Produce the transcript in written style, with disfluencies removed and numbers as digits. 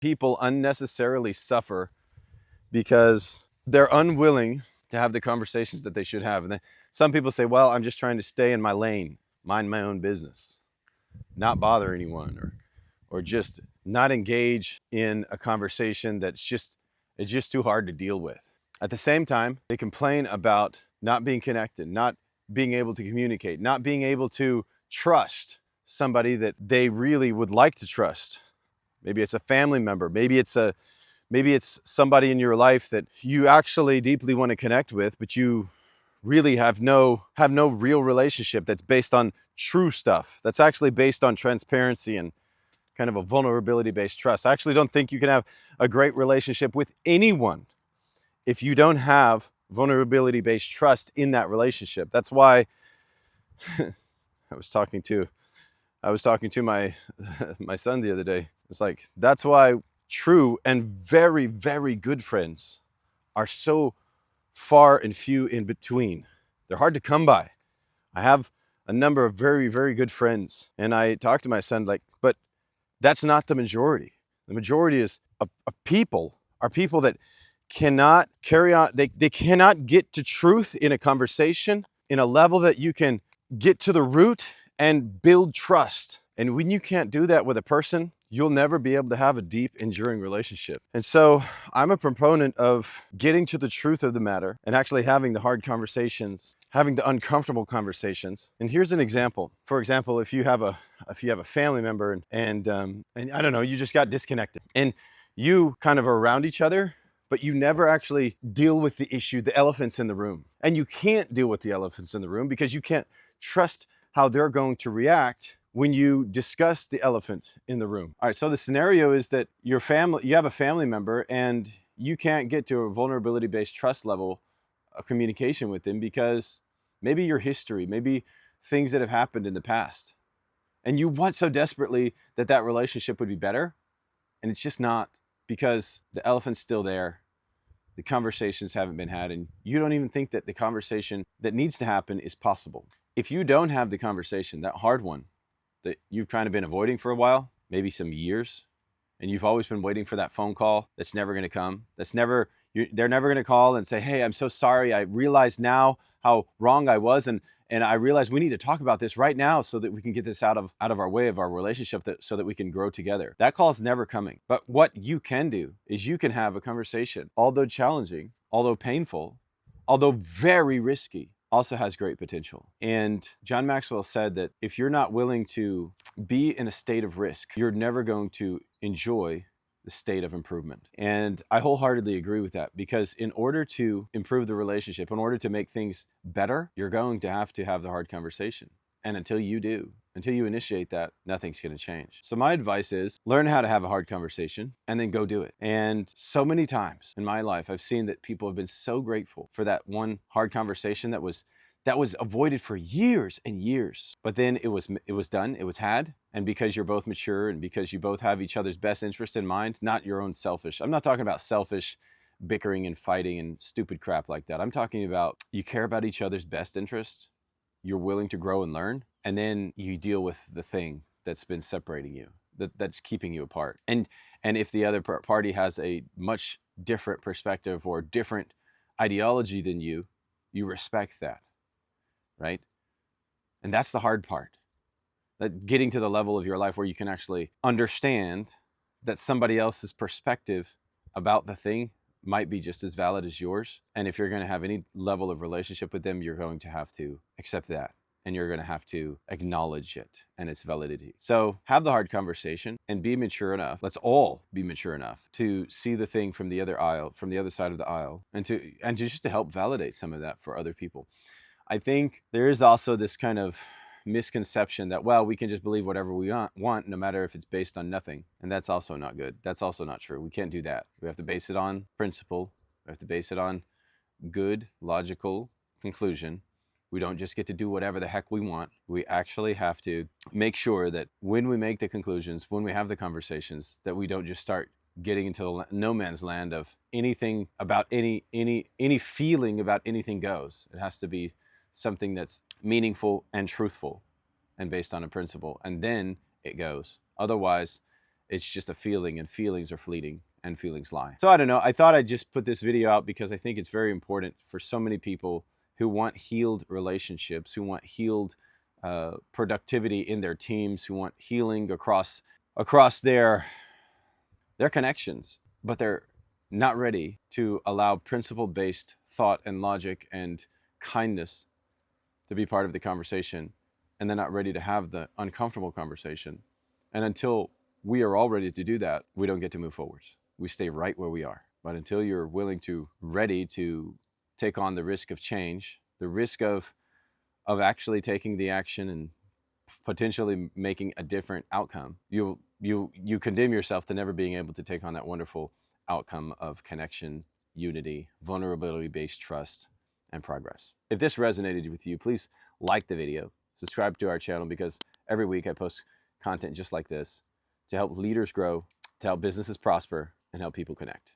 people unnecessarily suffer because they're unwilling to have the conversations that they should have. And then some people say, well, I'm just trying to stay in my lane, mind my own business, not bother anyone, or just not engage in a conversation it's just too hard to deal with. At the same time, they complain about not being connected, not being able to communicate, not being able to trust somebody that they really would like to trust. Maybe it's a family member, maybe it's somebody in your life that you actually deeply want to connect with, but you really have no real relationship that's based on true stuff, that's actually based on transparency and kind of a vulnerability-based trust. I actually don't think you can have a great relationship with anyone if you don't have vulnerability-based trust in that relationship. That's why I was talking to my my son the other day. It's like, that's why true and very, very good friends are so far and few in between. They're hard to come by. I have a number of very, very good friends, and I talked to my son like, but that's not the majority. The majority is of people are people that cannot carry on. They cannot get to truth in a conversation in a level that you can get to the root and build trust. And when you can't do that with a person, you'll never be able to have a deep, enduring relationship. And so I'm a proponent of getting to the truth of the matter and actually having the hard conversations, having the uncomfortable conversations. And here's an example. For example, if you have a family member and I don't know, you just got disconnected and you kind of are around each other, but you never actually deal with the issue, the elephants in the room. And you can't deal with the elephants in the room because you can't trust how they're going to react when you discuss the elephant in the room. All right, so the scenario is that you have a family member and you can't get to a vulnerability-based trust level of communication with them because maybe your history, maybe things that have happened in the past. And you want so desperately that relationship would be better, and it's just not, because the elephant's still there. The conversations haven't been had, and you don't even think that the conversation that needs to happen is possible. If you don't have the conversation, that hard one, that you've kind of been avoiding for a while, maybe some years, and you've always been waiting for that phone call that's never going to come, they're never going to call and say, hey, I'm so sorry, I realize now how wrong I was, and I realize we need to talk about this right now so that we can get this out of our way of our relationship, so that we can grow together. That call's never coming. But what you can do is you can have a conversation, although challenging, although painful, although very risky, also has great potential. And John Maxwell said that if you're not willing to be in a state of risk, you're never going to enjoy the state of improvement. And I wholeheartedly agree with that, because in order to improve the relationship, in order to make things better, you're going to have the hard conversation. And until you initiate that, nothing's going to change. So my advice is learn how to have a hard conversation and then go do it. And so many times in my life, I've seen that people have been so grateful for that one hard conversation that was avoided for years and years. But then it was done, it was had. And because you're both mature and because you both have each other's best interest in mind, not your own selfish. I'm not talking about selfish bickering and fighting and stupid crap like that. I'm talking about you care about each other's best interests. You're willing to grow and learn, and then you deal with the thing that's been separating you, that's keeping you apart. And if the other party has a much different perspective or different ideology than you respect that, right? And that's the hard part. That getting to the level of your life where you can actually understand that somebody else's perspective about the thing might be just as valid as yours. And if you're going to have any level of relationship with them, you're going to have to accept that. And you're going to have to acknowledge it and its validity. So have the hard conversation and be mature enough. Let's all be mature enough to see the thing from the other side of the aisle, and to just to help validate some of that for other people. I think there is also this kind of misconception that, well, we can just believe whatever we want, no matter if it's based on nothing. And that's also not good. That's also not true. We can't do that. We have to base it on principle. We have to base it on good, logical conclusion. We don't just get to do whatever the heck we want. We actually have to make sure that when we make the conclusions, when we have the conversations, that we don't just start getting into no man's land of anything about any feeling about anything goes. It has to be something that's meaningful and truthful and based on a principle, and then it goes. Otherwise, It's just a feeling, and feelings are fleeting, and feelings lie. So I don't know. I thought I'd just put this video out because I think it's very important for so many people who want healed relationships, who want healed productivity in their teams, who want healing across their connections, but they're not ready to allow principle-based thought and logic and kindness to be part of the conversation, and they're not ready to have the uncomfortable conversation. And until we are all ready to do that, we don't get to move forwards. We stay right where we are. But until you're ready to take on the risk of change, the risk of actually taking the action and potentially making a different outcome, you condemn yourself to never being able to take on that wonderful outcome of connection, unity, vulnerability-based trust, and progress. If this resonated with you, please like the video, subscribe to our channel, because every week I post content just like this to help leaders grow, to help businesses prosper, and help people connect.